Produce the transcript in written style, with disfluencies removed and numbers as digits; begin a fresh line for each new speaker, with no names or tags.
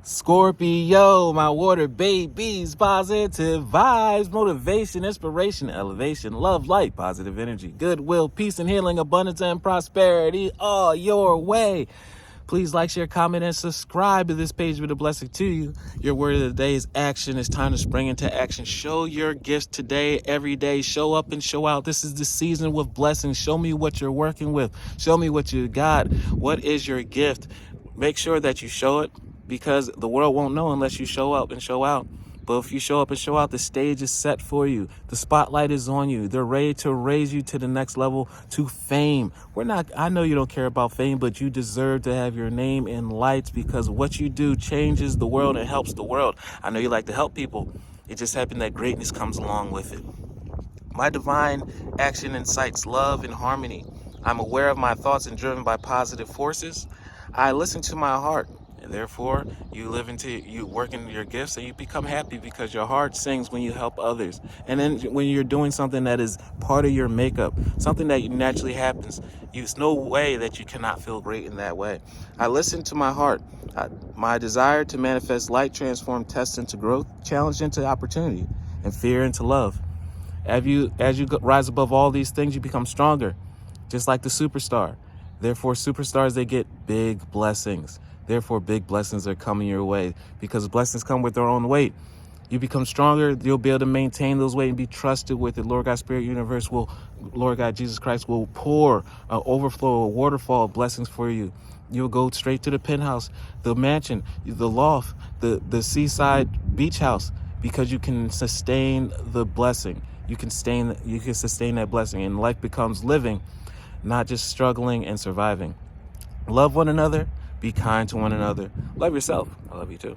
Scorpio, my water babies, positive vibes, motivation, inspiration, elevation, love, light, positive energy, goodwill, peace and healing, abundance and prosperity all your way. Please like, share, comment, and subscribe to this page with a blessing to you. Your word of the day is action. It's time to spring into action. Show your gifts today, every day. Show up and show out. This is the season with blessings. Show me what you're working with. Show me what you got. What is your gift? Make sure that you show it, because the world won't know unless you show up and show out. But if you show up and show out, the stage is set for you. The spotlight is on you. They're ready to raise you to the next level, to fame. I know you don't care about fame, but you deserve to have your name in lights, because what you do changes the world and helps the world. I know you like to help people. It just happened that greatness comes along with it. My divine action incites love and harmony. I'm aware of my thoughts and driven by positive forces. I listen to my heart. And therefore, you work in your gifts and you become happy, because your heart sings when you help others. And then when you're doing something that is part of your makeup, something that naturally happens, there's no way that you cannot feel great in that way. I listen to my heart. My desire to manifest light, transform tests into growth, challenge into opportunity, and fear into love. As you rise above all these things, you become stronger, just like the superstar. Therefore, superstars, they get big blessings. Therefore, big blessings are coming your way, because blessings come with their own weight. You become stronger, you'll be able to maintain those weight and be trusted with it. Lord God, Spirit, Universe Lord God, Jesus Christ will pour an overflow, a waterfall of blessings for you. You'll go straight to the penthouse, the mansion, the loft, the seaside beach house, because you can sustain the blessing. You can sustain that blessing, and life becomes living, not just struggling and surviving. Love one another. Be kind to one another. Love yourself. I love you too.